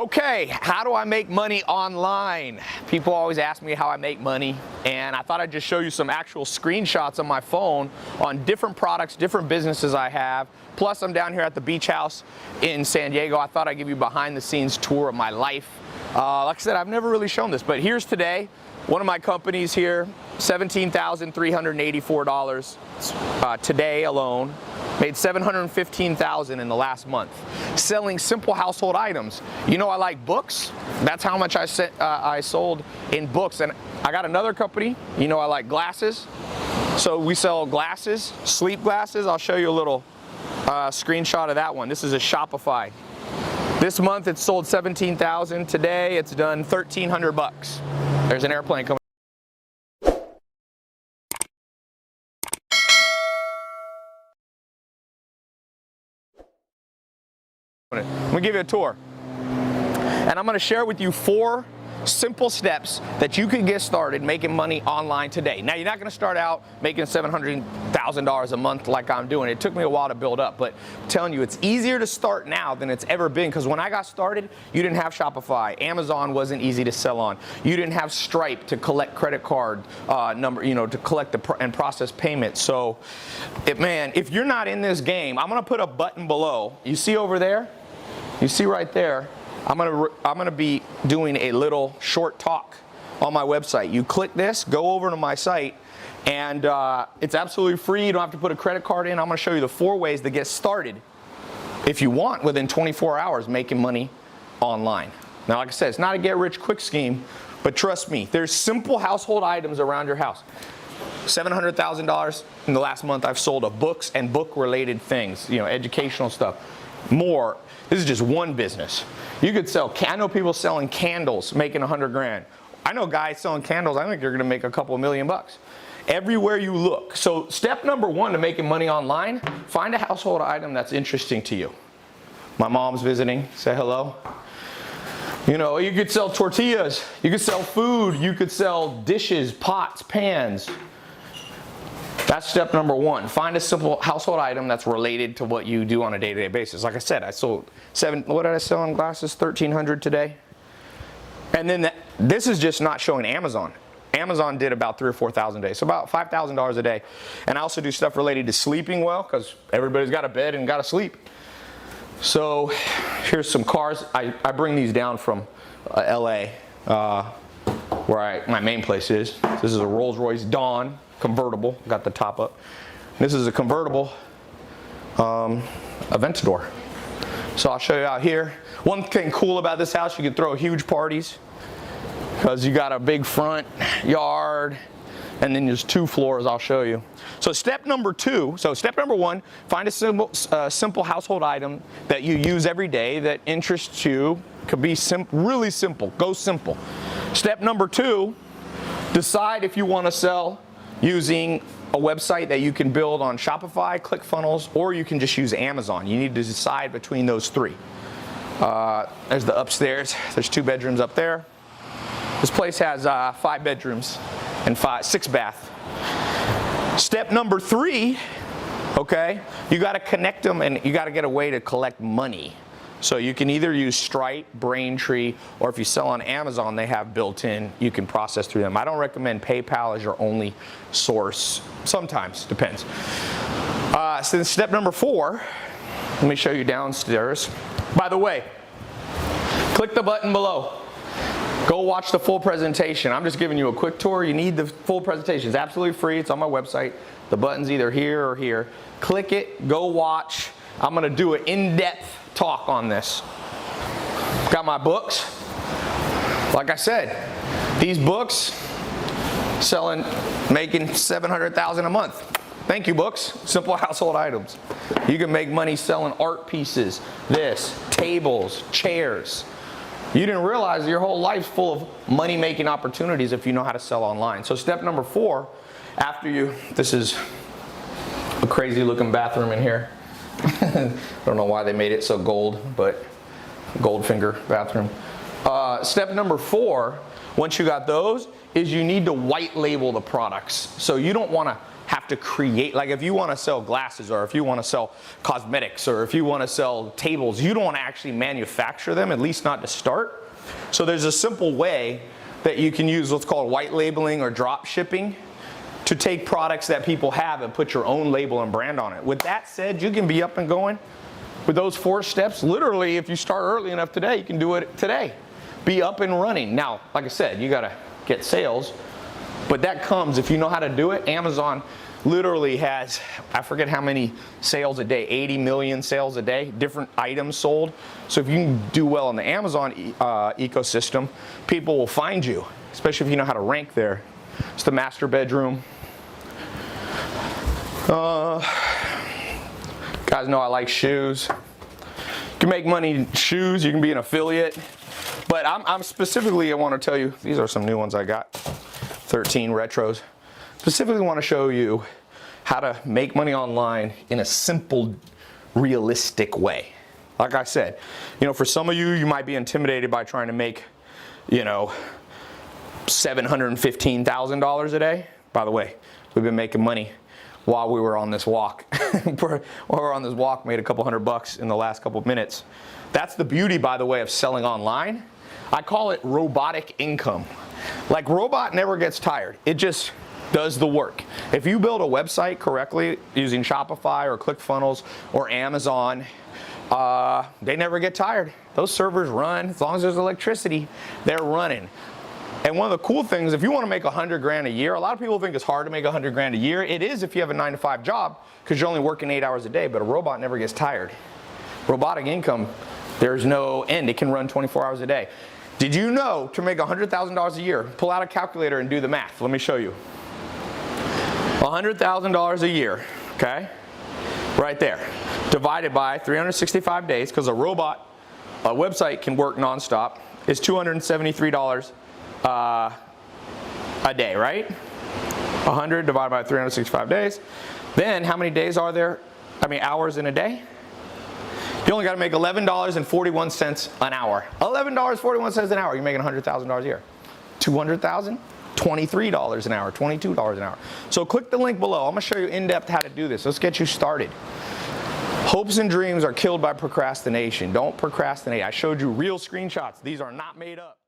Okay, how do I make money online? People always ask me how I make money, and I thought I'd just show you some actual screenshots on my phone on different products, different businesses I have. Plus, I'm down here at the beach house in San Diego. I thought I'd give you a behind-the-scenes tour of my life. Like I said, I've never really shown this, but here's today. One of my companies here, $17,384 today alone. Made $715,000 in the last month, selling simple household items. You know I like books. That's how much I sold in books. And I got another company. You know I like glasses. So we sell glasses, sleep glasses. I'll show you a little screenshot of that one. This is a Shopify. This month it sold $17,000. Today it's done $1,300. There's an airplane coming. I'm gonna give you a tour, and I'm gonna share with you 4 simple steps that you can get started making money online today. Now, you're not gonna start out making $700,000 a month like I'm doing. It took me a while to build up, but I'm telling you, it's easier to start now than it's ever been, because when I got started, you didn't have Shopify. Amazon wasn't easy to sell on. You didn't have Stripe to collect credit card number, to collect and process payments. So, man, if you're not in this game, I'm gonna put a button below. You see over there? You see right there? I'm gonna be doing a little short talk on my website. You click this, go over to my site, and it's absolutely free. You don't have to put a credit card in. I'm gonna show you the 4 ways to get started, if you want, within 24 hours making money online. Now, like I said, it's not a get-rich-quick scheme, but trust me, there's simple household items around your house. $700,000 in the last month I've sold of books and book-related things, educational stuff. More. This is just one business. You could sell, I know people selling candles, making 100 grand. I know guys selling candles, I think they're gonna make a couple $1 million. Everywhere you look. So step number 1 to making money online, find a household item that's interesting to you. My mom's visiting, say hello. You could sell tortillas, you could sell food, you could sell dishes, pots, pans. That's step number 1. Find a simple household item that's related to what you do on a day-to-day basis. Like I said, I sold what did I sell in glasses? 1,300 today. And then this is just not showing Amazon. Amazon did about $3,000 or $4,000 a day, so about $5,000 a day. And I also do stuff related to sleeping well, because everybody's got a bed and got to sleep. So here's some cars. I bring these down from LA, where my main place is. This is a Rolls-Royce Dawn convertible, got the top up. This is a convertible Aventador. So I'll show you out here. One thing cool about this house, you can throw huge parties because you got a big front yard, and then there's 2 floors. I'll show you. So step number 2, step number 1, find a simple household item that you use every day that interests you. Could be really simple. Go simple. Step number 2, decide if you want to sell using a website that you can build on Shopify, ClickFunnels, or you can just use Amazon. You need to decide between those 3. There's the upstairs. There's 2 bedrooms up there. This place has 5 bedrooms and 6 bath. Step number 3, okay, you got to connect them, and you got to get a way to collect money. So you can either use Stripe, Braintree, or if you sell on Amazon, they have built-in, you can process through them. I don't recommend PayPal as your only source. Sometimes, depends. So step number 4, let me show you downstairs. By the way, click the button below. Go watch the full presentation. I'm just giving you a quick tour. You need the full presentation. It's absolutely free. It's on my website. The button's either here or here. Click it, go watch. I'm gonna do an in-depth talk on this. Got my books. Like I said, these books making $700,000 a month. Thank you, books. Simple household items. You can make money selling art pieces, tables, chairs. You didn't realize your whole life's full of money-making opportunities if you know how to sell online. So step number 4, this is a crazy looking bathroom in here. I don't know why they made it so gold, but Goldfinger bathroom. Step number 4, once you got those, is you need to white label the products. So you don't want to have to create, like if you want to sell glasses, or if you want to sell cosmetics, or if you want to sell tables, you don't want to actually manufacture them, at least not to start. So there's a simple way that you can use what's called white labeling or drop shipping to take products that people have and put your own label and brand on it. With that said, you can be up and going with those 4 steps. Literally, if you start early enough today, you can do it today. Be up and running. Now, like I said, you gotta get sales, but that comes if you know how to do it. Amazon literally has, I forget how many sales a day, 80 million sales a day, different items sold. So if you can do well in the Amazon ecosystem, people will find you, especially if you know how to rank there. It's the master bedroom. Guys know I like shoes. You can make money in shoes, you can be an affiliate. But I'm specifically, I want to tell you, these are some new ones I got, 13 retros. Specifically want to show you how to make money online in a simple, realistic way. Like I said, you know, for some of you, you might be intimidated by trying to make, you know, $715,000 a day. By the way, we've been making money while we were on this walk. While we were on this walk, made a couple $100 in the last couple of minutes. That's the beauty, by the way, of selling online. I call it robotic income. Like, robot never gets tired. It just does the work. If you build a website correctly using Shopify or ClickFunnels or Amazon, they never get tired. Those servers run. As long as there's electricity, they're running. And one of the cool things, if you want to make 100 grand a year, a lot of people think it's hard to make 100 grand a year. It is if you have a 9-to-5 job, because you're only working 8 hours a day, but a robot never gets tired. Robotic income, there's no end. It can run 24 hours a day. Did you know to make $100,000 a year, pull out a calculator and do the math. Let me show you. $100,000 a year, okay? Right there. Divided by 365 days, because a website can work nonstop, is $273 a day, right? 100 divided by 365 days. Then how many days are there? Hours in a day? You only got to make $11.41 an hour. $11.41 an hour. You're making $100,000 a year. 200,000? $23 an hour, $22 an hour. So click the link below. I'm going to show you in depth how to do this. Let's get you started. Hopes and dreams are killed by procrastination. Don't procrastinate. I showed you real screenshots. These are not made up.